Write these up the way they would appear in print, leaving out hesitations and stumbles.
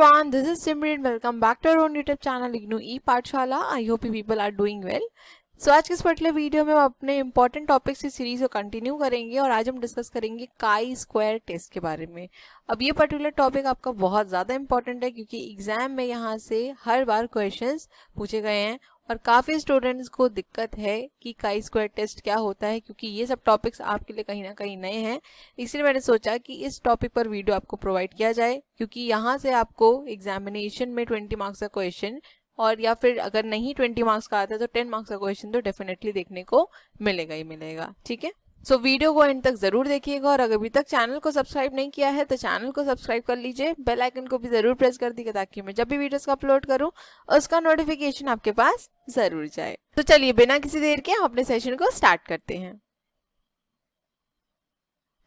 everyone, this is Simran. Welcome back to our own YouTube channel IGNOU E-पाठशाला. I hope you people are doing well. So आज के इस particular video में हम अपने important topics की series को continue करेंगे और आज हम डिस्कस करेंगे काई स्क्वायर टेस्ट के बारे में. अब ये पर्टिकुलर टॉपिक आपका बहुत ज़्यादा इंपॉर्टेंट है क्योंकि एग्जाम में यहाँ से हर बार क्वेश्चंस पूछे गए हैं और काफ़ी स्टूडेंट्स को दिक्कत है कि काई स्क्वायर टेस्ट क्या होता है, क्योंकि ये सब टॉपिक्स आपके लिए कहीं ना कहीं नए हैं. इसलिए मैंने सोचा कि इस टॉपिक पर वीडियो आपको प्रोवाइड किया जाए, क्योंकि यहाँ से आपको एग्जामिनेशन में 20 मार्क्स का क्वेश्चन और या फिर अगर नहीं 20 मार्क्स का आता है तो 10 मार्क्स का क्वेश्चन तो डेफिनेटली देखने को मिलेगा ही मिलेगा. ठीक है, सो वीडियो को एंड तक जरूर देखिएगा और अगर अभी तक चैनल को सब्सक्राइब नहीं किया है तो चैनल को सब्सक्राइब कर लीजिए, बेल आइकन को भी जरूर प्रेस कर दीजिए ताकि मैं जब भी वीडियोस का अपलोड करूं उसका नोटिफिकेशन आपके पास जरूर जाए. तो चलिए बिना किसी देर के हम अपने सेशन को स्टार्ट करते हैं.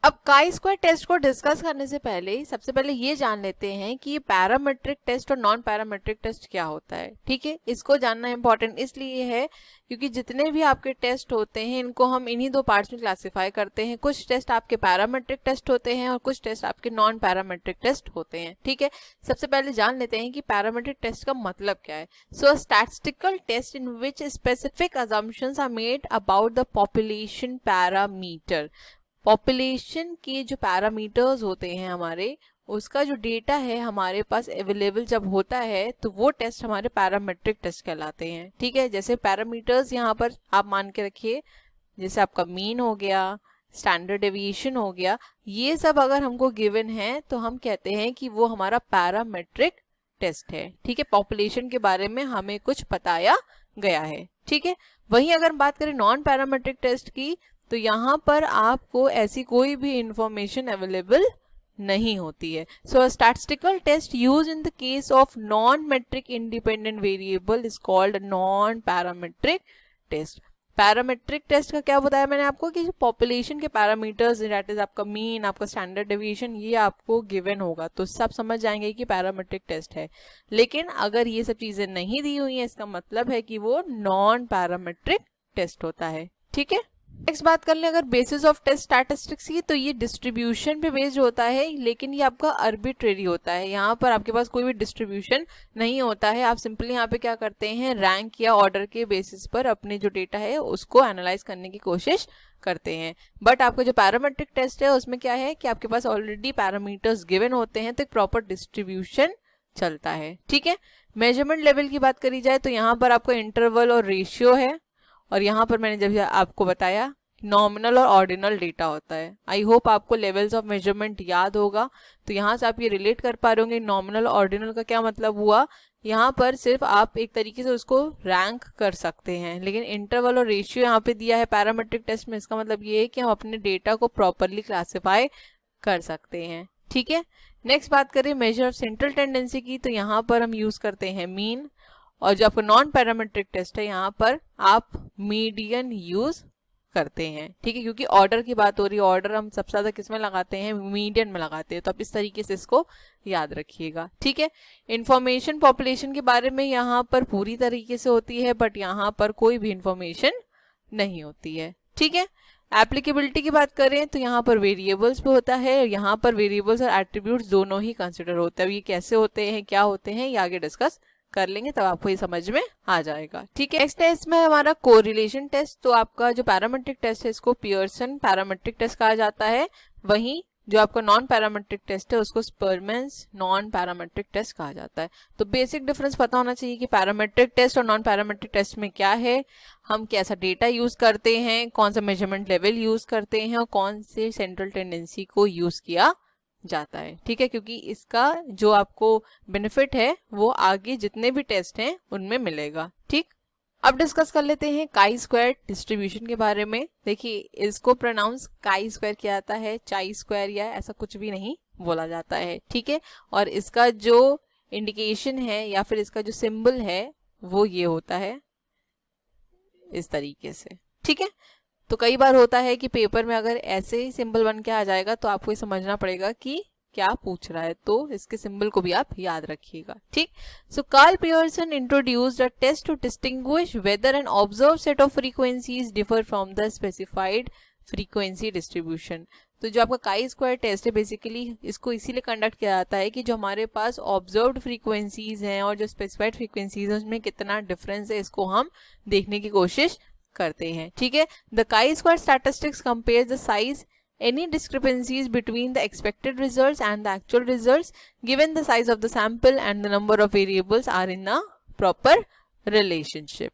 अब काई स्क्वायर टेस्ट को डिस्कस करने से पहले सबसे पहले ये जान लेते हैं कि ये पैरामेट्रिक टेस्ट और नॉन पैरामेट्रिक टेस्ट क्या होता है. ठीक है, इसको जानना इंपॉर्टेंट इसलिए है क्योंकि जितने भी आपके टेस्ट होते हैं इनको हम इन्हीं दो पार्ट्स में क्लासिफाई करते हैं. कुछ टेस्ट आपके पैरामेट्रिक टेस्ट होते हैं और कुछ टेस्ट आपके नॉन पैरामेट्रिक टेस्ट होते हैं. ठीक है, सबसे पहले जान लेते हैं कि पैरामेट्रिक टेस्ट का मतलब क्या है. So statistical test in which specific assumptions are made about the population parameter. Population के जो पैरामीटर्स होते हैं हमारे, उसका जो डेटा है हमारे पास अवेलेबल जब होता है तो वो टेस्ट हमारे पैरामेट्रिक टेस्ट कहलाते हैं. ठीक है, जैसे पैरामीटर्स यहाँ पर आप मान के रखिए, जैसे आपका मीन हो गया, स्टैंडर्ड डेविएशन हो गया, ये सब अगर हमको गिवन है तो हम कहते हैं कि वो हमारा पैरामेट्रिक टेस्ट है. ठीक है, पॉपुलेशन के बारे में हमें कुछ बताया गया है. ठीक है, वहीं अगर बात करें नॉन पैरामेट्रिक टेस्ट की तो यहाँ पर आपको ऐसी कोई भी इंफॉर्मेशन अवेलेबल नहीं होती है. So statistical test use in the case of non metric independent variable is called non parametric test. Parametric test का क्या बताया मैंने आपको कि पॉपुलेशन के पैरामीटर्स, दैट इज आपका मीन, आपका स्टैंडर्ड डेविएशन, ये आपको गिवन होगा तो सब समझ जाएंगे कि पैरामेट्रिक टेस्ट है. लेकिन अगर ये सब चीजें नहीं दी हुई हैं इसका मतलब है कि वो नॉन पैरामेट्रिक टेस्ट होता है. ठीक है, नेक्स्ट बात कर ले अगर बेसिस ऑफ टेस्ट स्टैटिस्टिक्स की, तो ये डिस्ट्रीब्यूशन पे बेस्ड होता है, लेकिन ये आपका आर्बिट्रेरी होता है. यहाँ पर आपके पास कोई भी डिस्ट्रीब्यूशन नहीं होता है. आप सिंपली यहाँ पे क्या करते हैं, रैंक या ऑर्डर के बेसिस पर अपने जो डेटा है उसको एनालाइज करने की कोशिश करते हैं. बट आपका जो पैरामेट्रिक टेस्ट है उसमें क्या है कि आपके पास ऑलरेडी पैरामीटर्स गिवन होते हैं तो एक प्रॉपर डिस्ट्रीब्यूशन चलता है. ठीक है, मेजरमेंट लेवल की बात करी जाए तो यहाँ पर आपका इंटरवल और रेशियो है और यहाँ पर मैंने जब आपको बताया नॉमिनल और ऑर्डिनल डेटा होता है. आई होप आपको लेवल्स ऑफ मेजरमेंट याद होगा, तो यहाँ से आप ये रिलेट कर पा रहे होंगे नॉमिनल ऑर्डिनल का क्या मतलब हुआ. यहाँ पर सिर्फ आप एक तरीके से उसको रैंक कर सकते हैं, लेकिन इंटरवल और रेशियो यहाँ पे दिया है पैरामेट्रिक टेस्ट में, इसका मतलब ये है कि हम अपने डेटा को प्रॉपरली क्लासीफाई कर सकते हैं. ठीक है, नेक्स्ट बात करें मेजर ऑफ सेंट्रल टेंडेंसी की, तो यहाँ पर हम यूज करते हैं मीन, और जो आपका नॉन पैरामेट्रिक टेस्ट है यहाँ पर आप मीडियन यूज करते हैं. ठीक है, क्योंकि ऑर्डर की बात हो रही है, ऑर्डर हम सबसे ज्यादा किस में लगाते हैं, मीडियन में लगाते हैं, तो आप इस तरीके से इसको याद रखिएगा. ठीक है, इंफॉर्मेशन पॉपुलेशन के बारे में यहाँ पर पूरी तरीके से होती है, बट यहाँ पर कोई भी इंफॉर्मेशन नहीं होती है. ठीक है, एप्लीकेबिलिटी की बात करें तो यहाँ पर वेरिएबल्स पे होता है, यहाँ पर वेरिएबल्स और एट्रीब्यूट्स दोनों ही कंसिडर होते हैं. ये कैसे होते हैं, क्या होते हैं, ये आगे डिस्कस कर लेंगे तब आपको ये समझ में आ जाएगा. ठीक है, नेक्स्ट टेस्ट में हमारा कोरिलेशन टेस्ट. तो आपका जो पैरामेट्रिक टेस्ट है इसको पियर्सन पैरामेट्रिक टेस्ट कहा जाता है, वहीं जो आपका नॉन पैरामेट्रिक टेस्ट है उसको स्परमैन्स नॉन पैरामेट्रिक टेस्ट कहा जाता है. तो बेसिक डिफरेंस पता होना चाहिए कि पैरामेट्रिक टेस्ट और नॉन पैरामेट्रिक टेस्ट में क्या है, हम कैसा डेटा यूज करते हैं, कौन सा मेजरमेंट लेवल यूज करते हैं और कौन से सेंट्रल टेंडेंसी को यूज किया जाता है. ठीक है, क्योंकि इसका जो आपको बेनिफिट है वो आगे जितने भी टेस्ट हैं उनमें मिलेगा. ठीक, अब डिस्कस कर लेते हैं काई स्क्वायर डिस्ट्रीब्यूशन के बारे में. देखिए इसको प्रोनाउंस काई स्क्वायर किया जाता है, चाई स्क्वायर या ऐसा कुछ भी नहीं बोला जाता है. ठीक है, और इसका जो इंडिकेशन है या फिर इसका जो सिंबल है वो ये होता है इस तरीके से. ठीक है, तो कई बार होता है कि पेपर में अगर ऐसे ही सिंबल बन के आ जाएगा तो आपको ये समझना पड़ेगा कि क्या पूछ रहा है, तो इसके सिंबल को भी आप याद रखिएगा. ठीक, so Karl Pearson introduced a test to distinguish whether an observe set of frequencies differ from the specified frequency distribution. तो जो आपका काई स्क्वायर टेस्ट है बेसिकली इसको इसीलिए कंडक्ट किया जाता है कि जो हमारे पास ऑब्जर्व्ड फ्रीक्वेंसीज हैं और जो स्पेसिफाइड फ्रीक्वेंसीज है उसमें कितना डिफरेंस है इसको हम देखने की कोशिश करते हैं, ठीक है। The chi square statistics compare the size any discrepancies between the expected results and the actual results given the size of the sample and the number of variables are in a proper relationship.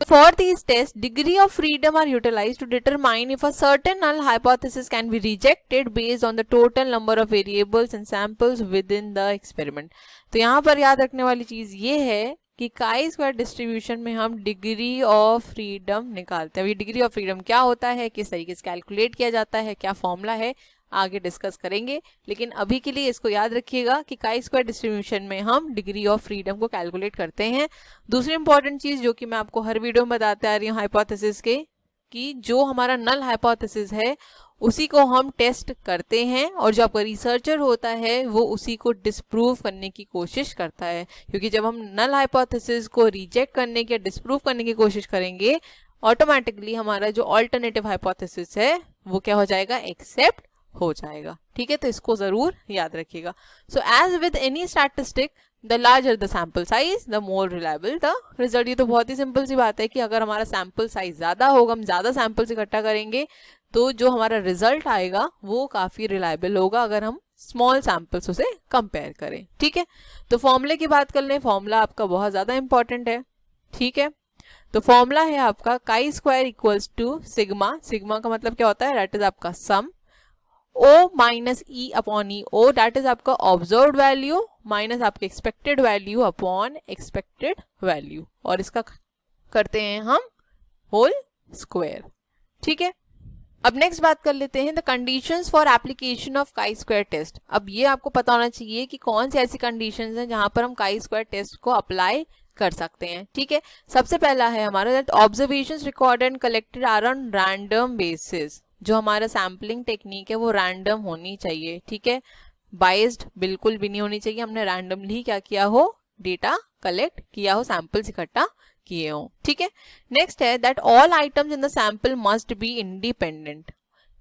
For these tests, degree of freedom are utilized to determine if a certain null hypothesis can be rejected based on the total number of variables and samples within the experiment. तो यहाँ पर याद रखने वाली चीज ये है कि काई स्क्वायर डिस्ट्रीब्यूशन में हम डिग्री ऑफ फ्रीडम निकालते हैं। अभी डिग्री ऑफ फ्रीडम क्या होता है, किस तरीके से कैलकुलेट किया जाता है, क्या फॉर्मूला है, आगे डिस्कस करेंगे। लेकिन अभी के लिए इसको याद रखिएगा कि काई स्क्वायर डिस्ट्रीब्यूशन में हम डिग्री ऑफ फ्रीडम को कैलकुलेट करते हैं। दूसरी इंपॉर्टेंट चीज जो कि मैं आपको हर वीडियो में बताते आ रही हूँ हाइपोथेसिस के, कि जो हमारा नल हाइपोथेसिस है उसी को हम टेस्ट करते हैं और जो आपका रिसर्चर होता है वो उसी को डिस्प्रूव करने की कोशिश करता है, क्योंकि जब हम नल हाइपोथेसिस को रिजेक्ट करने की, डिस्प्रूव करने की कोशिश करेंगे, ऑटोमेटिकली हमारा जो ऑल्टरनेटिव हाइपोथेसिस है वो क्या हो जाएगा, एक्सेप्ट हो जाएगा, ठीक है। तो इसको जरूर याद रखिएगा। So as with any statistic the larger the sample size the more reliable the result. ये तो बहुत ही सिंपल सी बात है कि अगर हमारा सैम्पल साइज ज्यादा होगा, हम ज्यादा सैंपल्स इकट्ठा करेंगे तो जो हमारा रिजल्ट आएगा वो काफी रिलायबल होगा अगर हम स्मॉल सैंपल्स से कंपेयर करें, ठीक है। तो फॉर्मूले की बात कर लें, फॉर्मूला आपका बहुत ज्यादा इंपॉर्टेंट है, ठीक है। तो फॉर्मूला है आपका chi square equals to sigma. Sigma का मतलब क्या होता है, दैट इज आपका sum O minus E upon E. O that is आपका ऑब्जर्व्ड वैल्यू माइनस आपके expected value upon expected value, और इसका करते हैं हम होल स्क्वायर, ठीक है। अब नेक्स्ट बात कर लेते हैं the conditions for application of chi square test. अब ये आपको पता होना चाहिए कि कौन सी ऐसी कंडीशंस हैं जहां पर हम काई स्क्वायर टेस्ट को अप्लाई कर सकते हैं, ठीक है। सबसे पहला है हमारा that observations recorded and collected are on random basis. जो हमारा सैम्पलिंग टेक्निक है वो रैंडम होनी चाहिए, ठीक है। बाइस्ड बिल्कुल भी नहीं होनी चाहिए, हमने रैंडमली क्या किया हो, डेटा कलेक्ट किया हो, सैंपल्स इकट्ठा किए हो, ठीक है। नेक्स्ट है that all items in the sample must be independent.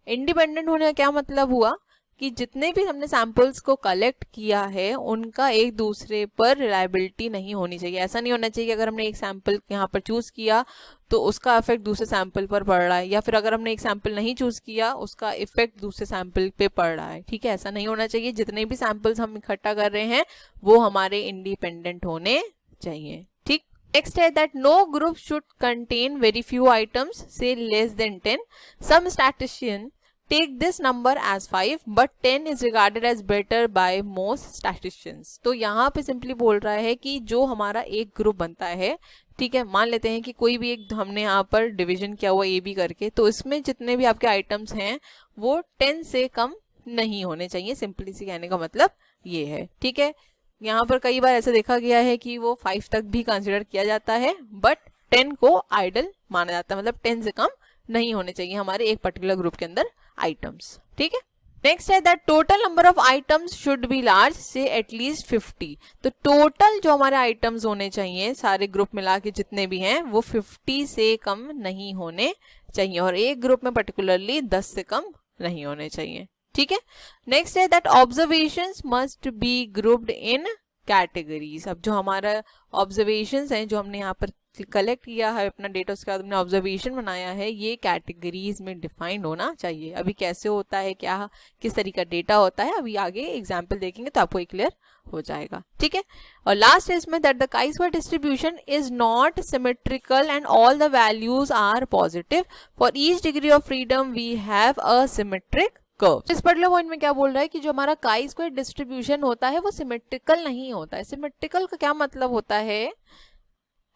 Independent होने का क्या मतलब हुआ कि जितने भी हमने सैंपल्स को कलेक्ट किया है उनका एक दूसरे पर रिलायबिलिटी नहीं होनी चाहिए। ऐसा नहीं होना चाहिए कि अगर हमने एक सैंपल यहाँ पर चूज किया तो उसका इफेक्ट दूसरे सैंपल पर पड़ रहा है, या फिर अगर हमने एक सैंपल नहीं चूज किया उसका इफेक्ट दूसरे सैंपल पे पड़ रहा है, ठीक है। ऐसा नहीं होना चाहिए। जितने भी सैंपल्स हम इकट्ठा कर रहे हैं वो हमारे इंडिपेंडेंट होने चाहिए, ठीक। नेक्स्ट है that no group should contain very few items, say less than 10। Some statistician take this number as 5 but 10 is regarded as better by most statisticians। तो यहाँ पे सिंपली बोल रहा है कि जो हमारा एक ग्रुप बनता है, ठीक है, मान लेते हैं कि कोई भी एक हमने यहाँ पर डिवीजन किया हुआ ए बी करके, तो इसमें जितने भी आपके आइटम्स हैं वो 10 से कम नहीं होने चाहिए। सिंपली सी कहने का मतलब ये है, ठीक है। यहाँ पर कई बार ऐसा देखा गया है कि वो 5 तक भी कंसिडर किया जाता है बट 10 को आइडल माना जाता है, मतलब 10 से कम नहीं होने चाहिए हमारे एक पर्टिकुलर ग्रुप के अंदर आइटम्स, ठीक है। नेक्स्ट है that total number of items should be large, से एटलीस्ट 50। तो टोटल जो हमारे आइटम्स होने चाहिए सारे ग्रुप मिला के जितने भी हैं वो 50 से कम नहीं होने चाहिए, और एक ग्रुप में पर्टिकुलरली 10 से कम नहीं होने चाहिए, ठीक है। नेक्स्ट है that observations must be grouped in categories. अब जो हमारा ऑब्जर्वेशंस हैं जो हमने यहाँ पर कलेक्ट किया है अपना डेटा, उसके बाद हमने ऑब्जर्वेशन बनाया है, ये कैटेगरीज में डिफाइंड होना चाहिए। अभी कैसे होता है, क्या किस तरीके का डेटा होता है, अभी आगे एग्जाम्पल देखेंगे तो आपको क्लियर हो जाएगा, ठीक है। और लास्ट है इसमें that the chi square distribution is not symmetrical and all the values are positive. For each degree of freedom we have a symmetric curve. इस पर्टिकुलर पॉइंट में क्या बोल रहा है कि जो हमारा काई स्क्वायर डिस्ट्रीब्यूशन होता है वो सिमेट्रिकल नहीं होता है। सिमेट्रिकल का क्या मतलब होता है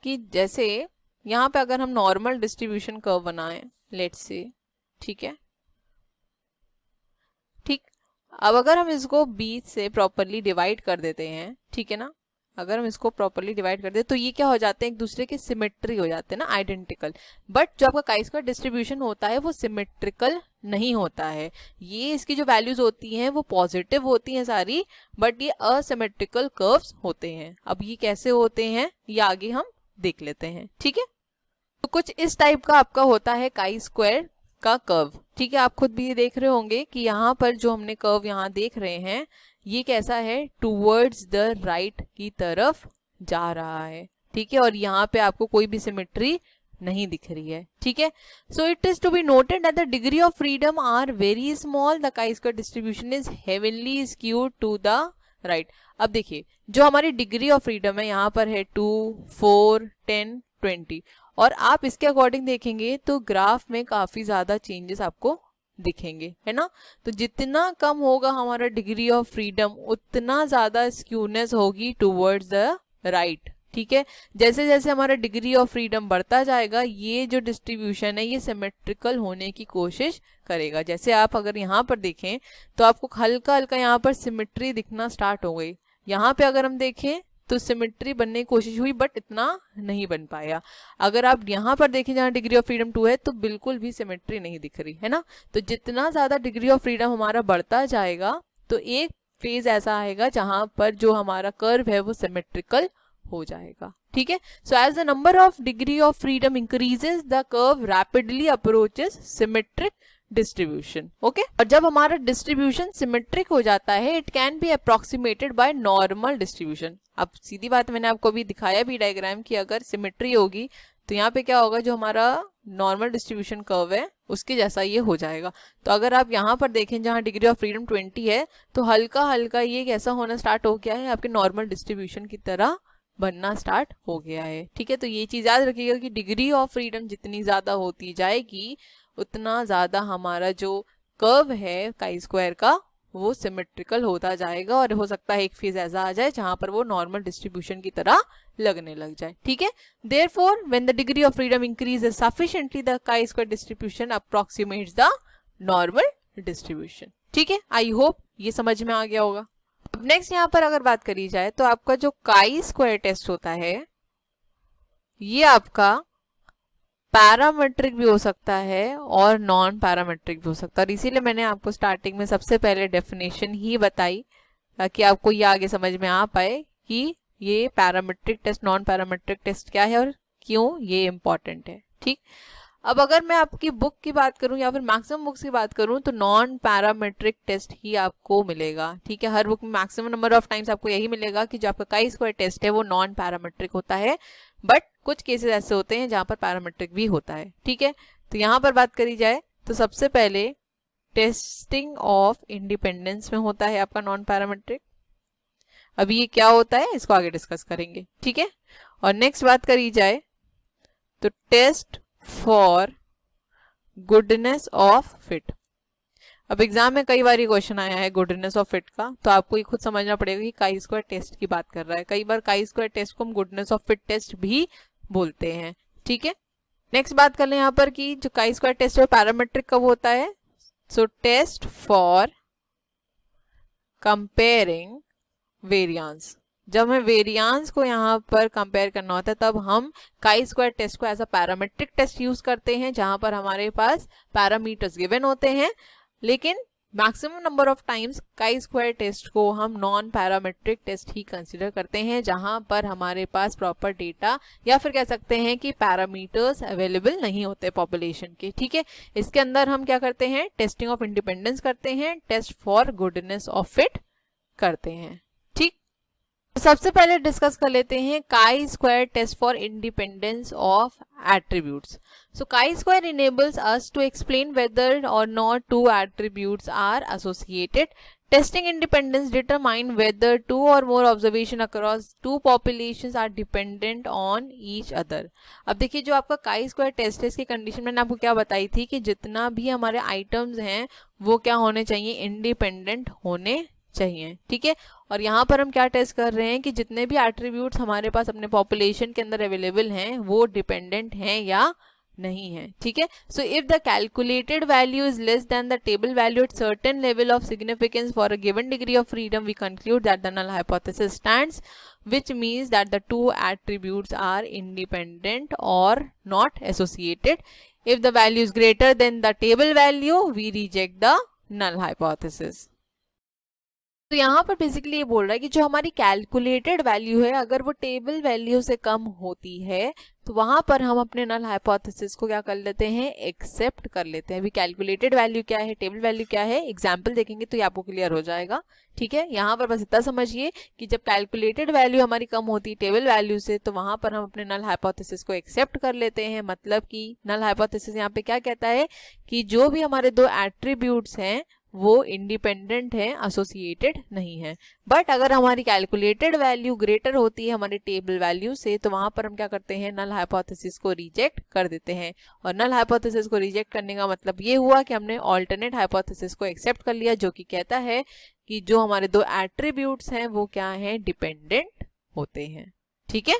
कि जैसे यहाँ पे अगर हम नॉर्मल डिस्ट्रीब्यूशन कर्व बनाएं लेट्स से, ठीक है, ठीक। अब अगर हम इसको बीच से प्रॉपरली डिवाइड कर देते हैं, ठीक है ना, अगर हम इसको प्रॉपरली डिवाइड कर दे तो ये क्या हो जाते हैं, एक दूसरे के सिमेट्री हो जाते हैं ना, आइडेंटिकल। बट जो आपका काई स्क्वायर डिस्ट्रीब्यूशन होता है वो सिमेट्रिकल नहीं होता है। ये इसकी जो वैल्यूज होती हैं वो पॉजिटिव होती हैं सारी, बट ये असिमेट्रिकल कर्व्स होते हैं। अब ये कैसे होते हैं ये आगे हम देख लेते हैं, ठीक है। तो कुछ इस टाइप का आपका होता है काई स्क्वायर का कर्व, ठीक है। आप खुद भी देख रहे होंगे कि यहाँ पर जो हमने कर्व यहाँ देख रहे हैं ये कैसा है, टूवर्ड्स द राइट की तरफ जा रहा है, ठीक है। और यहाँ पे आपको कोई भी सिमेट्री नहीं दिख रही है, ठीक है। So it is to be noted that the degree of freedom are very small, the chi square distribution is heavenly skewed to the right. अब देखिए जो हमारी डिग्री ऑफ फ्रीडम है यहाँ पर है 2, 4, 10, 20, और आप इसके अकॉर्डिंग देखेंगे तो ग्राफ में काफी ज्यादा चेंजेस आपको दिखेंगे, है ना। तो जितना कम होगा हमारा डिग्री ऑफ फ्रीडम उतना ज्यादा स्क्यूनेस होगी टूवर्ड्स द राइट, ठीक है। जैसे जैसे हमारा डिग्री ऑफ फ्रीडम बढ़ता जाएगा ये जो डिस्ट्रीब्यूशन है ये सिमेट्रिकल होने की कोशिश करेगा। जैसे आप अगर यहाँ पर देखें तो आपको हल्का हल्का यहाँ पर सिमेट्री दिखना स्टार्ट हो गई। यहाँ पे अगर हम देखें तो सिमेट्री बनने की कोशिश हुई बट इतना नहीं बन पाया। अगर आप यहाँ पर देखें जहाँ डिग्री ऑफ फ्रीडम 2 है तो बिल्कुल भी सिमेट्री नहीं दिख रही, है ना। तो जितना ज्यादा डिग्री ऑफ फ्रीडम हमारा बढ़ता जाएगा तो एक फेज ऐसा आएगा जहां पर जो हमारा कर्व है वो सिमेट्रिकल हो जाएगा, ठीक है। So as the number of degree of freedom increases the curve rapidly approaches symmetric distribution, okay. और जब हमारा डिस्ट्रीब्यूशन सिमेट्रिक हो जाता है it can be approximated by normal distribution. अब सीधी बात मैंने आपको अभी दिखाया भी डायग्राम कि अगर सिमेट्री होगी तो यहाँ पे क्या होगा, जो हमारा नॉर्मल डिस्ट्रीब्यूशन कर्व है उसके जैसा ये हो जाएगा। तो अगर आप यहाँ पर देखें जहाँ डिग्री ऑफ फ्रीडम 20 है तो हल्का हल्का ये कैसा होना स्टार्ट हो गया है, आपके नॉर्मल डिस्ट्रीब्यूशन की तरह बनना स्टार्ट हो गया है, ठीक है। तो ये चीज याद रखिएगा कि डिग्री ऑफ फ्रीडम जितनी ज्यादा होती जाएगी उतना ज्यादा हमारा जो कर्व है काई स्क्वायर का वो सिमेट्रिकल होता जाएगा, और हो सकता है एक फेज ऐसा आ जाए जहां पर वो नॉर्मल डिस्ट्रीब्यूशन की तरह लगने लग जाए, ठीक है। Therefore when the degree of freedom increases sufficiently the chi square distribution approximates the normal distribution, ठीक है। आई होप ये समझ में आ गया होगा। अब नेक्स्ट यहाँ पर अगर बात करी जाए तो आपका जो काई स्क्वायर टेस्ट होता है ये आपका पैरामेट्रिक भी हो सकता है और नॉन पैरामेट्रिक भी हो सकता है, और इसीलिए मैंने आपको स्टार्टिंग में सबसे पहले डेफिनेशन ही बताई ताकि आपको ये आगे समझ में आ पाए कि ये parametric test non parametric test क्या है और क्यों ये इंपॉर्टेंट है, ठीक। अब अगर मैं आपकी बुक की बात करूं या फिर मैक्सिमम बुक्स की बात करूं तो नॉन पैरामेट्रिक टेस्ट ही आपको मिलेगा, ठीक है। हर बुक में मैक्सिमम नंबर ऑफ टाइम्स आपको यही मिलेगा कि जो आपका काई स्क्वायर टेस्ट है वो नॉन पैरामेट्रिक होता है, बट कुछ केसेस ऐसे होते हैं जहां पर पैरामेट्रिक भी होता है, ठीक है। तो यहाँ पर बात करी जाए तो सबसे पहले टेस्टिंग ऑफ इंडिपेंडेंस में होता है आपका नॉन पैरामेट्रिक। अभी ये क्या होता है इसको आगे डिस्कस करेंगे, ठीक है। और नेक्स्ट बात करी जाए तो test for goodness of fit. अब एग्जाम में कई बार ये क्वेश्चन आया है गुडनेस ऑफ फिट का, तो आपको ये खुद समझना पड़ेगा कि काई स्क्वायर टेस्ट की बात कर रहा है। कई बार काई स्क्वायर टेस्ट को हम गुडनेस ऑफ फिट टेस्ट भी बोलते हैं, ठीक है। नेक्स्ट बात कर लें यहाँ पर कि जो काई स्क्वायर टेस्ट है पैरामेट्रिक कब होता है। सो टेस्ट फॉर कंपेयरिंग वेरियांस, जब हमें वेरियांस को यहाँ पर कंपेयर करना होता है तब हम काई स्क्वायर टेस्ट को as a parametric test use करते हैं जहां पर हमारे पास पैरामीटर्स गिवन होते हैं, लेकिन maximum number of times chi square test को हम नॉन पैरामेट्रिक टेस्ट ही कंसीडर करते हैं जहां पर हमारे पास प्रॉपर डेटा या फिर कह सकते हैं कि पैरामीटर्स अवेलेबल नहीं होते पॉपुलेशन के, ठीक है। इसके अंदर हम क्या करते हैं, टेस्टिंग ऑफ इंडिपेंडेंस करते हैं, test for goodness of fit करते हैं, ठीक। सबसे पहले डिस्कस कर लेते हैं chi square test for independence of attributes. So chi square enables us to explain whether or not two attributes are associated. Testing independence determine whether two or more observation across two populations are dependent on each other. अब देखिए जो आपका chi square test है इसकी condition मैंने आपको क्या बताई थी कि जितना भी हमारे आइटम्स हैं वो क्या होने चाहिए, इंडिपेंडेंट होने चाहिए, ठीक है। और यहाँ पर हम क्या टेस्ट कर रहे हैं कि जितने भी एट्रीब्यूट्स हमारे पास अपने पॉपुलेशन के अंदर अवेलेबल हैं वो डिपेंडेंट हैं या नहीं है, ठीक है। So if the calculated value is less than the table value at certain level of significance for a given degree of freedom we conclude that the null hypothesis stands, which means that the two attributes are independent or not associated. If the value is greater than the table value we reject the null hypothesis. तो यहाँ पर basically ये बोल रहा है कि जो हमारी कैलकुलेटेड वैल्यू है अगर वो टेबल वैल्यू से कम होती है तो वहां पर हम अपने नल हाइपोथेसिस को क्या कर लेते हैं, एक्सेप्ट कर लेते हैं। अभी कैलकुलेटेड वैल्यू क्या है, टेबल वैल्यू क्या है, एग्जाम्पल देखेंगे तो ये आपको क्लियर हो जाएगा। ठीक है, यहाँ पर बस इतना समझिए कि जब कैलकुलेटेड वैल्यू हमारी कम होती है टेबल वैल्यू से तो वहां पर हम अपने नल हाइपोथेसिस को एक्सेप्ट कर लेते हैं। मतलब कि नल हाइपोथेसिस यहाँ पे क्या कहता है कि जो भी हमारे दो एट्रीब्यूट्स हैं वो इंडिपेंडेंट है, एसोसिएटेड नहीं है। बट अगर हमारी कैलकुलेटेड वैल्यू ग्रेटर होती है हमारी टेबल वैल्यू से तो वहां पर हम क्या करते हैं, नल हाइपोथेसिस को रिजेक्ट कर देते हैं। और नल हाइपोथेसिस को रिजेक्ट करने का मतलब ये हुआ कि हमने ऑल्टरनेट हाइपोथेसिस को एक्सेप्ट कर लिया, जो कि कहता है कि जो हमारे दो एट्रीब्यूट्स हैं वो क्या हैं, डिपेंडेंट होते हैं। ठीक है,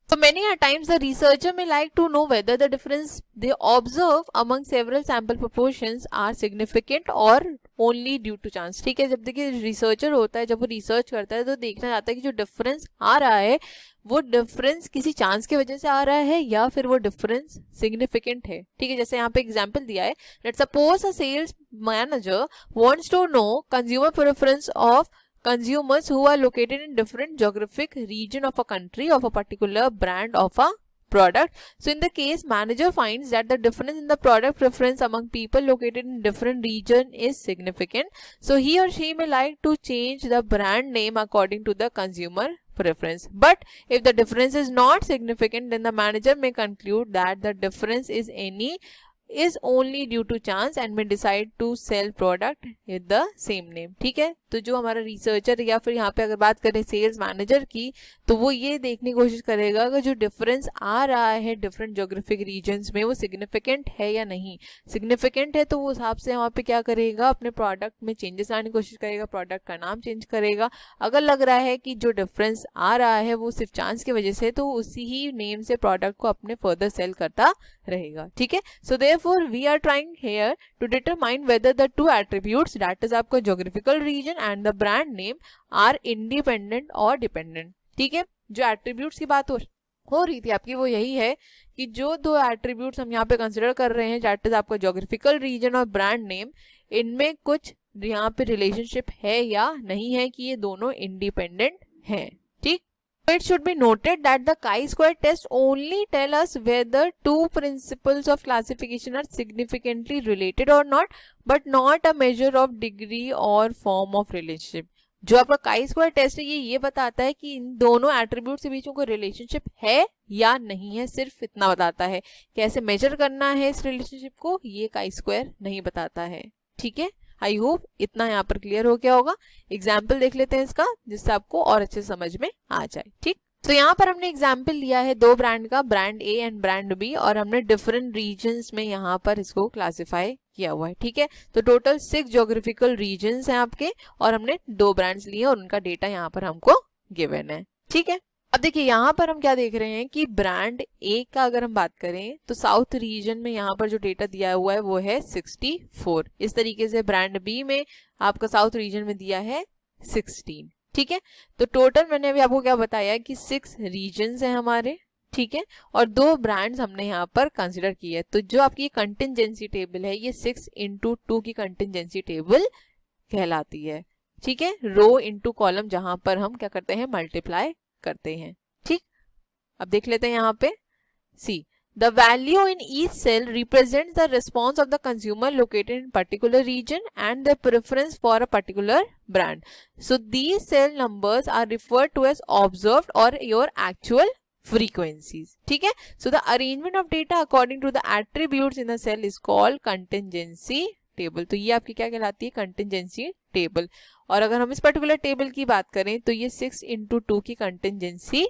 so many a times the researcher may like to know whether the difference they observe among several sample proportions are significant or only due to chance। ठीक है, जब देखिए रिसर्चर होता है, जब वो रिसर्च करता है तो देखना चाहता है कि जो डिफरेंस आ रहा है वो डिफरेंस किसी चांस की वजह से आ रहा है या फिर वो डिफरेंस सिग्निफिकेंट है। ठीक है, जैसे यहाँ पे एग्जांपल दिया है, let's suppose a sales manager wants to know consumer preference of consumers who are located in different geographic region of a country of a particular brand of a product. So in the case manager finds that the difference in the product preference among people located in different region is significant, so he or she may like to change the brand name according to the consumer preference. But if the difference is not significant then the manager may conclude that the difference is only due to chance and may decide to sell product with the same name। ठीक है, तो जो हमारा researcher या फिर यहाँ पे अगर बात करें सेल्स मैनेजर की तो वो ये देखने की कोशिश करेगा कि जो डिफरेंस आ रहा है डिफरेंट ज्योग्राफिक रीजन्स में वो सिग्निफिकेंट है या नहीं। सिग्निफिकेंट है तो वो हिसाब से वहाँ पे क्या करेगा, अपने प्रोडक्ट में चेंजेस लाने की कोशिश करेगा, प्रोडक्ट का नाम चेंज करेगा। अगर लग रहा है कि जो डिफरेंस आ रहा है वो सिर्फ चांस की वजह से तो उसी ही नेम से प्रोडक्ट को अपने फर्दर सेल करता रहेगा। ठीक है, सो therefore we are trying here to determine whether the two attributes, that is आपका geographical region and the brand name, are independent or dependent। ठीक है, जो attributes की बात हो रही थी आपकी वो यही है कि जो दो attributes हम यहाँ पे कंसिडर कर रहे हैं, that is आपका geographical region और brand name, इनमें कुछ यहाँ पे रिलेशनशिप है या नहीं है कि ये दोनों इंडिपेंडेंट हैं। ठीक, it should be noted that the chi-square test only tell us whether two principles of classification are significantly related or not, but not a measure of degree or form of relationship। जो आपका chi-square test है ये बताता है कि इन दोनों attribute के बीच में कोई रिलेशनशिप है या नहीं है, सिर्फ इतना बताता है। कैसे मेजर करना है इस रिलेशनशिप को ये chi-square नहीं बताता है। ठीक है, आई होप इतना यहाँ पर क्लियर हो गया होगा। एग्जाम्पल देख लेते हैं इसका जिससे आपको और अच्छे समझ में आ जाए। ठीक, तो यहाँ पर हमने एग्जाम्पल लिया है दो ब्रांड का, brand A and brand B, और हमने डिफरेंट रीजन्स में यहाँ पर इसको क्लासिफाई किया हुआ है। ठीक है, तो टोटल 6 ज्योग्राफिकल रीजन्स हैं आपके और हमने 2 ब्रांड्स लिए और उनका डेटा यहाँ पर हमको गिवन है। ठीक है, अब देखिए यहाँ पर हम क्या देख रहे हैं कि ब्रांड ए का अगर हम बात करें तो साउथ रीजन में यहाँ पर जो डेटा दिया हुआ है वो है 64। इस तरीके से ब्रांड बी में आपका साउथ रीजन में दिया है 16। ठीक है, तो टोटल मैंने अभी आपको क्या बताया कि 6 रीजन्स हैं हमारे। ठीक है, और 2 ब्रांड्स हमने यहाँ पर कंसिडर किए है। तो जो आपकी कंटिजेंसी टेबल है ये 6 into 2 की कंटिजेंसी टेबल कहलाती है। ठीक है, रो इंटू कॉलम जहां पर हम क्या करते हैं, मल्टीप्लाई करते हैं। ठीक, अब देख लेते हैं यहाँ पे, सी the value in each cell represents the response of the consumer located in particular region and their preference for a particular brand. So these cell numbers are referred to as observed or your actual frequencies। ठीक है, so the arrangement of data according to the attributes in the cell is called contingency table। तो ये आपकी क्या कहलाती है, contingency table. और अगर हम इस पर्टिकुलर टेबल की बात करें तो ये 6 into 2 की कंटिजेंसी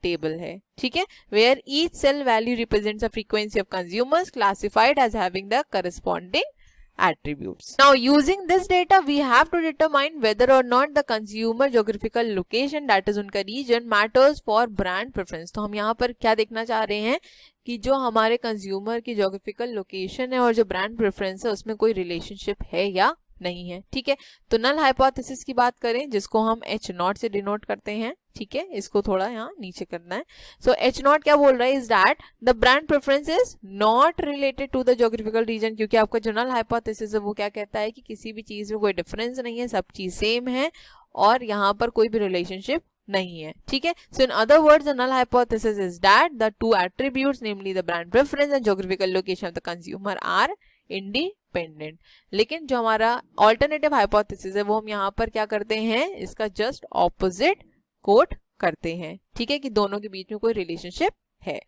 टेबल है। ठीक है, where each cell value represents the frequency of consumers classified as having the corresponding attributes। Now using this data we have to determine whether or not the consumer geographical location, that is उनका region, matters for brand preference। तो हम यहाँ पर क्या देखना चाह रहे हैं कि जो हमारे कंज्यूमर की ज्योग्राफिकल लोकेशन है और जो ब्रांड प्रेफरेंस है उसमें कोई रिलेशनशिप है या नहीं है। ठीक है, तो नल हाइपोथेसिस की बात करें जिसको हम H0 से डिनोट करते हैं। ठीक है, इसको थोड़ा यहाँ नीचे करना है। सो H0 क्या बोल रहा है, is that the brand preference is not related to the geographical region. क्योंकि आपका जो नल हाइपोथेसिस है वो क्या कहता है कि किसी भी चीज में कोई डिफरेंस नहीं है, सब चीज सेम है और यहाँ पर कोई भी रिलेशनशिप नहीं है, ठीक है। So in other words the null hypothesis is that the two attributes namely the brand preference and geographical location of the consumer are independent. लेकिन जो हमारा ऑल्टरनेटिव हाइपोथेसिस है वो हम यहाँ पर क्या करते हैं, इसका जस्ट ऑपोजिट कोट करते हैं, ठीक है, कि दोनों के बीच में कोई रिलेशनशिप है,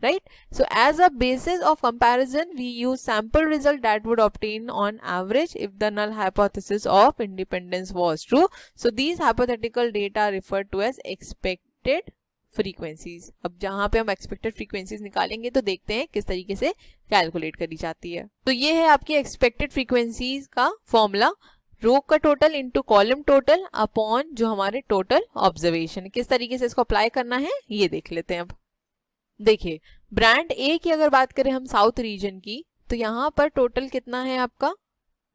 right? So as a basis of comparison we use sample result that would obtain on average if the null hypothesis of independence was true. So these hypothetical data referred to as expected frequencies. अब जहाँ पे हम expected frequencies निकालेंगे तो देखते हैं किस तरीके से कैलकुलेट करी जाती है। तो ये है आपकी expected frequencies का फॉर्मूला, रो का total into column total upon जो हमारे टोटल ऑब्जर्वेशन। किस तरीके से इसको अप्लाई करना है ये देख लेते हैं। अब देखिए ब्रांड ए की अगर बात करें हम साउथ रीजन की, तो यहाँ पर टोटल कितना है आपका,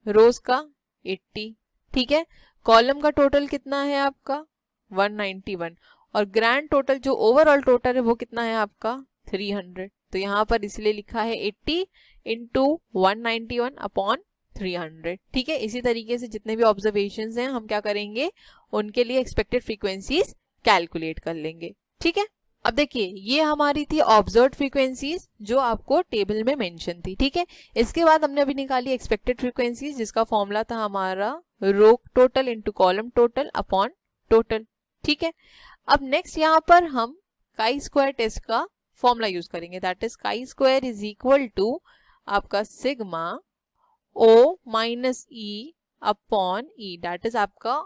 रोज का 80, ठीक है, कॉलम का टोटल कितना है आपका 191 और ग्रैंड टोटल जो ओवरऑल टोटल है वो कितना है आपका 300। तो यहाँ पर इसलिए लिखा है 80 इंटू 191 अपॉन 300, ठीक है। इसी तरीके से जितने भी ऑब्जर्वेशंस हैं हम क्या करेंगे, उनके लिए एक्सपेक्टेड फ्रीक्वेंसीज कैलकुलेट कर लेंगे, ठीक है। अब देखिए ये हमारी थी ऑब्जर्व्ड फ्रीक्वेंसीज जो आपको टेबल में मेंशन थी, ठीक है। इसके बाद हमने अभी निकाली एक्सपेक्टेड फ्रीक्वेंसीज जिसका फॉर्मूला था हमारा row total into column total upon total, ठीक है। अब नेक्स्ट यहाँ पर हम काई स्क्वायर टेस्ट का फॉर्मूला यूज करेंगे, that is chi square is equal to आपका sigma O minus E upon E, that is आपका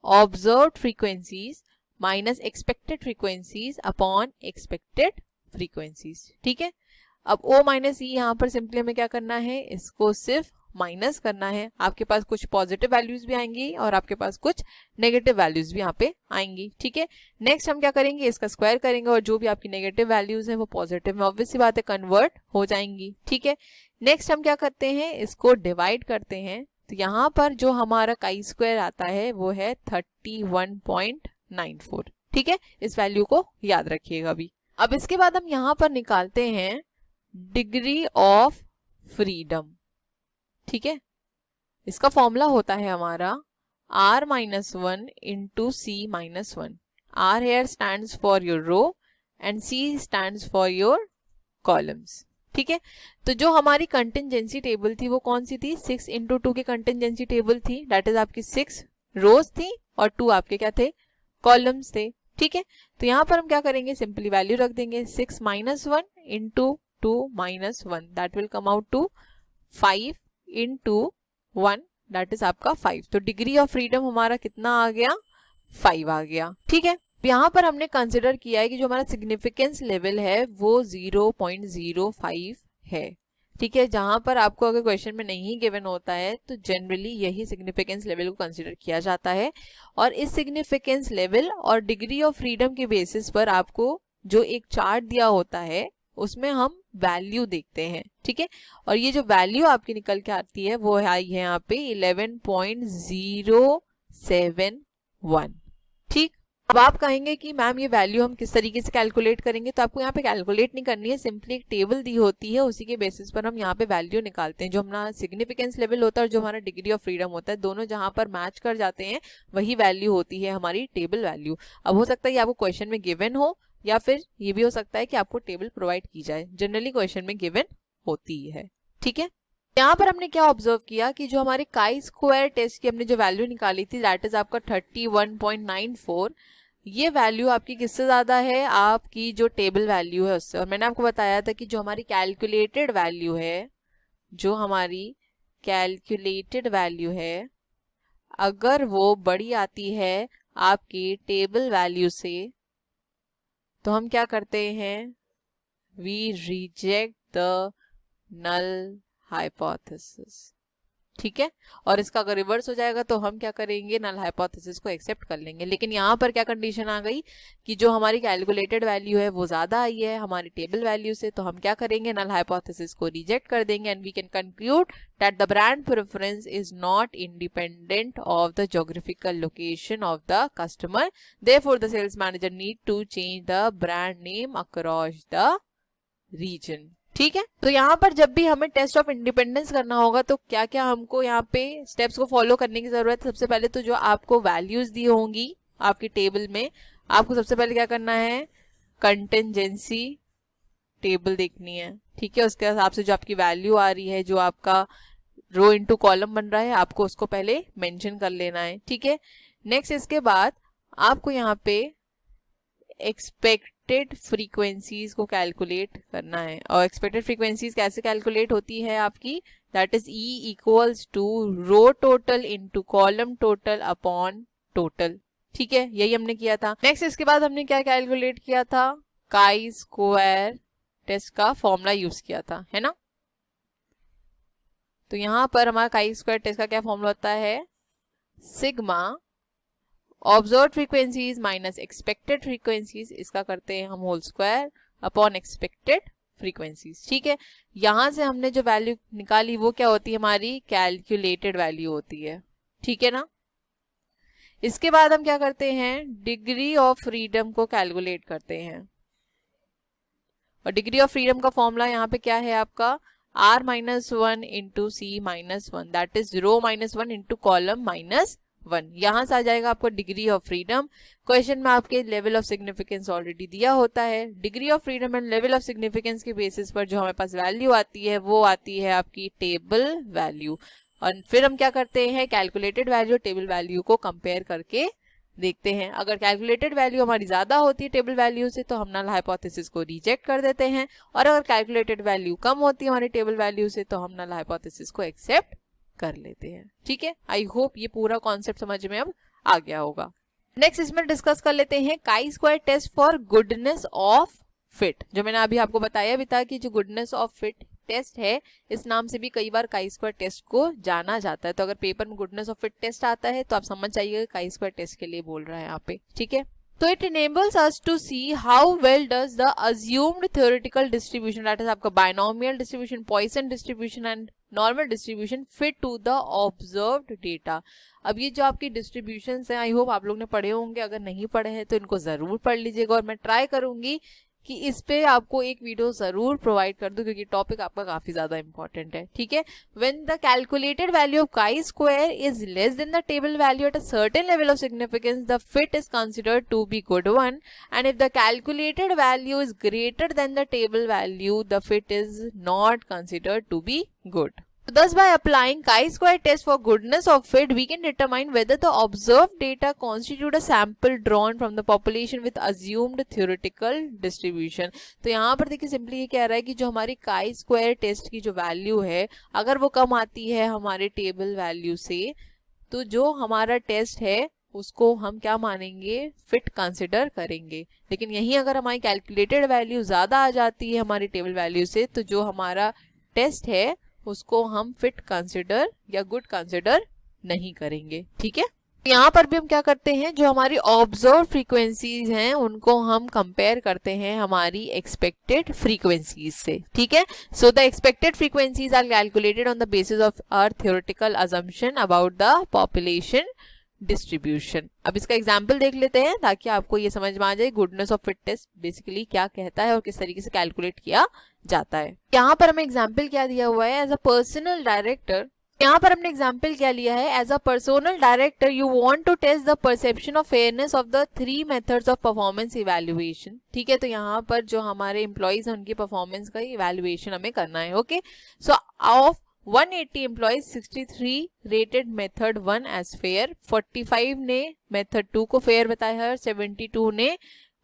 observed frequencies minus expected frequencies upon expected frequencies, ठीक है। अब ओ माइनस ई यहाँ पर सिंपली हमें क्या करना है, इसको सिर्फ माइनस करना है। आपके पास कुछ पॉजिटिव वैल्यूज भी आएंगी और आपके पास कुछ नेगेटिव वैल्यूज भी यहाँ पे आएंगी, ठीक है। नेक्स्ट हम क्या करेंगे, इसका स्क्वायर करेंगे और जो भी आपकी नेगेटिव वैल्यूज हैं वो पॉजिटिव में ऑब्वियस सी बात है कन्वर्ट हो जाएंगी, ठीक है। नेक्स्ट हम क्या करते हैं, इसको डिवाइड करते हैं। तो यहाँ पर जो हमारा काई स्क्वायर आता है वो है 31.94, ठीक है। इस वैल्यू को याद रखिएगा अभी। अब इसके बाद हम यहाँ पर निकालते हैं डिग्री ऑफ फ्रीडम, ठीक है। इसका फॉर्मूला होता है हमारा r minus 1 into C minus 1। r here stands for your row and c stands for your columns, ठीक है। तो जो हमारी कंटिंजेंसी टेबल थी वो कौन सी थी, 6 इंटू 2 की कंटिंजेंसी टेबल थी, दैट इज आपकी 6 रोज थी और 2 आपके क्या थे, कॉलम्स थे, ठीक है। तो यहाँ पर हम क्या करेंगे, सिंपली वैल्यू रख देंगे 6 minus 1 into 2 minus 1, that will come out to 5 into 1, that is आपका 5। तो डिग्री ऑफ फ्रीडम हमारा कितना आ गया, 5 आ गया, ठीक है। यहाँ पर हमने कंसिडर किया है कि जो हमारा सिग्निफिकेंस लेवल है वो 0.05 है, ठीक है। जहां पर आपको अगर क्वेश्चन में नहीं गिवन होता है तो जनरली यही सिग्निफिकेंस लेवल को कंसीडर किया जाता है और इस सिग्निफिकेंस लेवल और डिग्री ऑफ फ्रीडम के बेसिस पर आपको जो एक चार्ट दिया होता है उसमें हम वैल्यू देखते हैं, ठीक है। और ये जो वैल्यू आपकी निकल के आती है वो आई है यहाँ पे 11.071, ठीक। अब आप कहेंगे कि मैम ये वैल्यू हम किस तरीके से कैलकुलेट करेंगे, तो आपको यहाँ पे कैलकुलेट नहीं करनी है, सिंपली एक टेबल दी होती है उसी के बेसिस पर हम यहाँ पे वैल्यू निकालते हैं। जो हमारा सिग्निफिकेंस लेवल होता है और जो हमारा डिग्री ऑफ फ्रीडम होता है दोनों जहाँ पर मैच कर जाते हैं वही वैल्यू होती है हमारी टेबल वैल्यू। अब हो सकता है ये आपको क्वेश्चन में गिवन हो या फिर ये भी हो सकता है कि आपको टेबल प्रोवाइड की जाए, जनरली क्वेश्चन में गिवन होती है, ठीक है। यहाँ पर हमने क्या ऑब्जर्व किया कि जो हमारे काई स्क्वायर टेस्ट की हमने जो वैल्यू निकाली थी दैट इज आपका 31.94, ये वैल्यू आपकी किससे ज्यादा है, आपकी जो टेबल वैल्यू है उससे। और मैंने आपको बताया था कि जो हमारी कैलकुलेटेड वैल्यू है, जो हमारी कैलकुलेटेड वैल्यू है अगर वो बड़ी आती है आपकी टेबल वैल्यू से तो हम क्या करते हैं, we reject the null hypothesis, ठीक है। और इसका अगर रिवर्स हो जाएगा तो हम क्या करेंगे, नल हाइपोथेसिस को एक्सेप्ट कर लेंगे। लेकिन यहाँ पर क्या कंडीशन आ गई कि जो हमारी कैलकुलेटेड वैल्यू है वो ज्यादा आई है हमारी टेबल वैल्यू से, तो हम क्या करेंगे, नल हाइपोथेसिस को रिजेक्ट कर देंगे and we can conclude that the brand preference is not independent of the geographical location of the customer, therefore the sales manager need to change the brand name across the region, ठीक है। तो यहाँ पर जब भी हमें test of independence करना होगा तो क्या क्या हमको यहाँ पे स्टेप्स को फॉलो करने की जरूरत है। सबसे पहले तो जो आपको वैल्यूज दी होंगी आपकी टेबल में, आपको सबसे पहले क्या करना है, कंटिजेंसी टेबल देखनी है। ठीक है, उसके हिसाब से जो आपकी वैल्यू आ रही है, जो आपका रो इनटू कॉलम बन रहा है, आपको उसको पहले मेंशन कर लेना है। ठीक है, नेक्स्ट इसके बाद आपको यहाँ पे एक्सपेक्टेड फ्रीक्वेंसीज को कैलकुलेट करना है। और एक्सपेक्टेड फ्रीक्वेंसीज कैसे कैलकुलेट होती है आपकी, that is E equals to row total into column total upon total. ठीक है, यही हमने किया था। नेक्स्ट इसके बाद हमने क्या कैलकुलेट किया था, काई स्क्वायर टेस्ट का फॉर्मूला यूज किया था, है ना। तो यहां पर हमारा काई स्क्वायर टेस्ट का क्या फॉर्मूला होता है, sigma observe frequencies minus expected frequencies, इसका करते हैं हम whole square upon expected frequencies. ठीक है, यहां से हमने जो वैल्यू निकाली वो क्या होती है, हमारी कैलकुलेटेड वैल्यू होती है। ठीक है ना। इसके बाद हम क्या करते हैं, डिग्री ऑफ फ्रीडम को कैलकुलेट करते हैं। और डिग्री ऑफ फ्रीडम का फॉर्मूला यहाँ पे क्या है आपका, R minus one into C minus one, that is row minus one into column minus one. यहां से आ जाएगा आपको डिग्री ऑफ फ्रीडम। क्वेश्चन में आपके लेवल ऑफ सिग्निफिकेंस ऑलरेडी दिया होता है। Degree of freedom and level of significance के बेसिस पर जो हमारे पास वैल्यू आती है वो आती है आपकी टेबल वैल्यू। और फिर हम क्या करते हैं, कैलकुलेटेड वैल्यू टेबल वैल्यू को कंपेयर करके देखते हैं। अगर कैलकुलेटेड वैल्यू हमारी ज्यादा होती है टेबल वैल्यू से तो हम नल हाइपोथेसिस को रिजेक्ट कर देते हैं, और अगर कैलकुलेटेड वैल्यू कम होती है हमारी टेबल वैल्यू से तो हम नल हाइपोथेसिस को एक्सेप्ट कर लेते हैं। ठीक है, आई होप ये पूरा कॉन्सेप्ट समझ में अब आ गया होगा। नेक्स्ट इसमें डिस्कस कर लेते हैं chi square test for goodness of fit. जो मैंने अभी आपको बताया भी था कि जो गुडनेस ऑफ फिट टेस्ट है, इस नाम से भी कई बार काई स्क्वायर टेस्ट को जाना जाता है। तो अगर पेपर में गुडनेस ऑफ फिट टेस्ट आता है तो आप समझ जाइए काई स्क्वायर टेस्ट के लिए बोल रहा है यहाँ पे। ठीक है, तो it enables us to see how well does the assumed theoretical distribution, that is आपका binomial distribution, Poisson distribution and normal distribution fit to the observed data। अब ये जो आपकी डिस्ट्रीब्यूशंस हैं, आई होप आप लोग ने पढ़े होंगे, अगर नहीं पढ़े हैं तो इनको जरूर पढ़ लीजिएगा। और मैं ट्राई करूंगी कि इस पे आपको एक वीडियो जरूर प्रोवाइड कर दूं क्योंकि टॉपिक आपका काफी ज्यादा इंपॉर्टेंट है। ठीक है, when the calculated value of chi square is less than the table value at a certain level of significance, the fit is considered to be good one, and if the calculated value is greater than the table value, the fit is not considered to be good. Thus, by applying chi-square test for goodness of fit, we can determine whether the observed data constitute a sample drawn from the population with assumed theoretical distribution। तो यहाँ पर देखिए simply ये कह रहा है कि जो हमारी chi-square test की जो वैल्यू है, अगर वो कम आती है हमारे टेबल वैल्यू से, तो जो हमारा टेस्ट है उसको हम क्या मानेंगे, फिट कंसिडर करेंगे। लेकिन यहीं अगर हमारी कैलकुलेटेड वैल्यू ज्यादा आ जाती है हमारी टेबल वैल्यू से, तो जो हमारा टेस्ट है उसको हम फिट कंसिडर या गुड कंसिडर नहीं करेंगे। ठीक है, यहाँ पर भी हम क्या करते हैं, जो हमारी ऑब्जर्व फ्रीक्वेंसीज हैं उनको हम कंपेयर करते हैं हमारी एक्सपेक्टेड फ्रीक्वेंसीज से। ठीक है, so the expected frequencies are calculated on the basis of our theoretical assumption about the population distribution. अब इसका एग्जाम्पल देख लेते हैं ताकि आपको ये समझ में आ जाए goodness of fit test basically क्या कहता है और किस तरीके से कैलकुलेट किया जाता है। यहाँ पर हमें एग्जाम्पल क्या दिया हुआ है, एज अ पर्सनल डायरेक्टर, यहाँ पर हमने एग्जाम्पल क्या लिया है, as a personal director you want to test the perception of fairness of the 3 methods of performance evaluation. ठीक है, तो यहाँ पर जो हमारे एम्प्लॉइज हैं उनकी परफॉर्मेंस का इवैल्यूएशन हमें करना है। Okay, so of 180 employees 63 rated method 1 as fair, 45 ने मेथड 2 को फेयर बताया है, 72 ने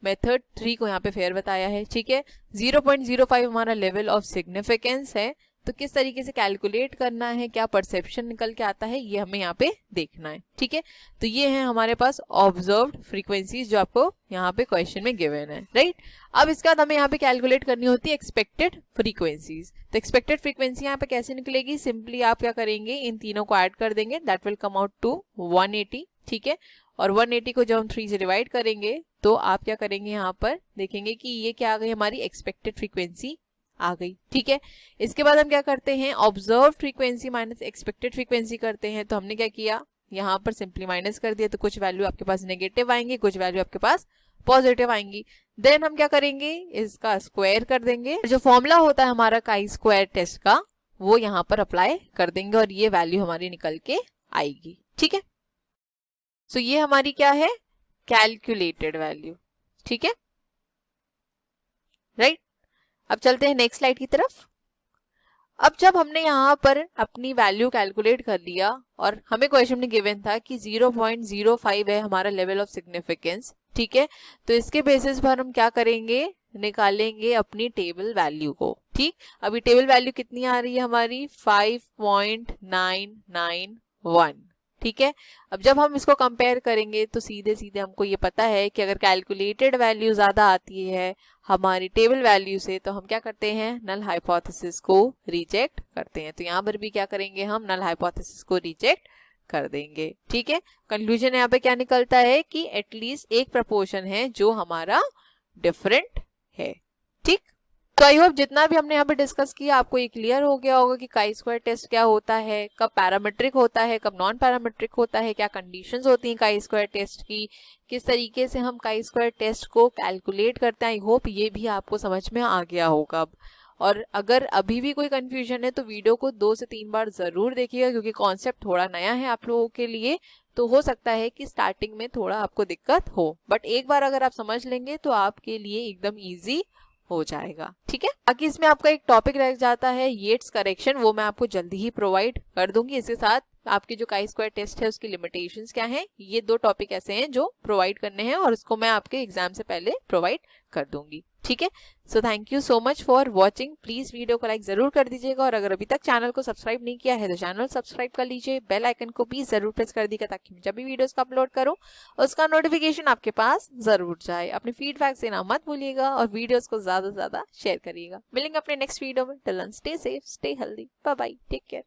मेथड 3 को यहाँ पे फेयर बताया है। ठीक है, 0.05 हमारा लेवल ऑफ सिग्निफिकेंस है। तो किस तरीके से कैलकुलेट करना है, क्या परसेप्शन निकल के आता है, ये हमें यहाँ पे देखना है। ठीक है, तो ये है हमारे पास ऑब्जर्व्ड फ्रीक्वेंसीज जो आपको यहाँ पे क्वेश्चन में गिवन है, राइट। अब इसके बाद हमें यहाँ पे कैलकुलेट करनी होती है एक्सपेक्टेड फ्रीक्वेंसीज। तो एक्सपेक्टेड फ्रीक्वेंसी यहाँ पे कैसे निकलेगी, सिंपली आप क्या करेंगे, इन तीनों को ऐड कर देंगे, that will come out to 180। ठीक है, और 180 को जब हम 3 से डिवाइड करेंगे तो आप क्या करेंगे, यहाँ पर देखेंगे कि ये क्या आ गई, हमारी एक्सपेक्टेड फ्रीक्वेंसी आ गई। ठीक है, इसके बाद हम क्या करते हैं, observe frequency minus expected frequency करते हैं। तो हमने क्या किया, यहाँ पर सिंपली माइनस कर दिया, तो कुछ वैल्यू आपके पास नेगेटिव आएंगे, कुछ वैल्यू आपके पास पॉजिटिव आएंगी। देन हम क्या करेंगे, इसका स्क्वायर कर देंगे, जो फॉर्मूला होता है हमारा काई स्क्वायर टेस्ट का वो यहाँ पर अप्लाई कर देंगे और ये वैल्यू हमारी निकल के आएगी। ठीक है, सो ये हमारी क्या है, कैलकुलेटेड वैल्यू। ठीक है, राइट। अब चलते हैं नेक्स्ट स्लाइड की तरफ। अब जब हमने यहाँ पर अपनी वैल्यू कैलकुलेट कर लिया और हमें क्वेश्चन में गिवन था कि 0.05 है हमारा लेवल ऑफ सिग्निफिकेंस, ठीक है, तो इसके बेसिस पर हम क्या करेंगे, निकालेंगे अपनी टेबल वैल्यू को। ठीक, अभी टेबल वैल्यू कितनी आ रही है हमारी, 5.991। ठीक है, अब जब हम इसको कंपेयर करेंगे तो सीधे सीधे हमको ये पता है कि अगर कैलकुलेटेड वैल्यू ज्यादा आती है हमारी टेबल वैल्यू से तो हम क्या करते हैं, नल हाइपोथेसिस को रिजेक्ट करते हैं। तो यहाँ पर भी क्या करेंगे, हम नल हाइपोथेसिस को रिजेक्ट कर देंगे। ठीक है, कंक्लूजन यहाँ पे क्या निकलता है कि एटलीस्ट एक प्रपोर्शन है जो हमारा डिफरेंट है। ठीक, तो आई होप जितना भी हमने यहाँ पे डिस्कस किया आपको ये क्लियर हो गया होगा कि काई स्क्वायर टेस्ट क्या होता है, कब पैरामेट्रिक होता है, कब नॉन पैरामेट्रिक होता है, क्या कंडीशंस होती हैं काई स्क्वायर टेस्ट की, किस तरीके से हम काई स्क्वायर टेस्ट को कैलकुलेट करते हैं। आई होप ये भी आपको समझ में आ गया होगा अब। और अगर अभी भी कोई कंफ्यूजन है तो वीडियो को 2 से 3 बार जरूर देखिएगा क्योंकि कॉन्सेप्ट थोड़ा नया है आप लोगों के लिए, तो हो सकता है कि स्टार्टिंग में थोड़ा आपको दिक्कत हो, बट एक बार अगर आप समझ लेंगे तो आपके लिए एकदम ईजी हो जाएगा। ठीक है, बाकी इसमें आपका एक टॉपिक रह जाता है येट्स करेक्शन, वो मैं आपको जल्दी ही प्रोवाइड कर दूंगी। इसके साथ आपकी जो काई स्क्वायर टेस्ट है उसकी लिमिटेशंस क्या हैं, ये 2 टॉपिक ऐसे हैं जो प्रोवाइड करने हैं और उसको मैं आपके एग्जाम से पहले प्रोवाइड कर दूंगी। ठीक है, so thank you so much for watching. Please video को लाइक जरूर कर दीजिएगा और अगर अभी तक चैनल को सब्सक्राइब नहीं किया है तो चैनल सब्सक्राइब कर लीजिए, बेल आइकन को भी जरूर प्रेस कर दीजिएगा ताकि मैं जब भी वीडियोस का अपलोड करूं उसका नोटिफिकेशन आपके पास जरूर जाए। अपने फीडबैक देना मत भूलिएगा और वीडियोस को ज्यादा से ज्यादा शेयर करिएगा। मिलेंगे अपने नेक्स्ट वीडियो में। Till then stay safe, stay healthy, bye bye, take care.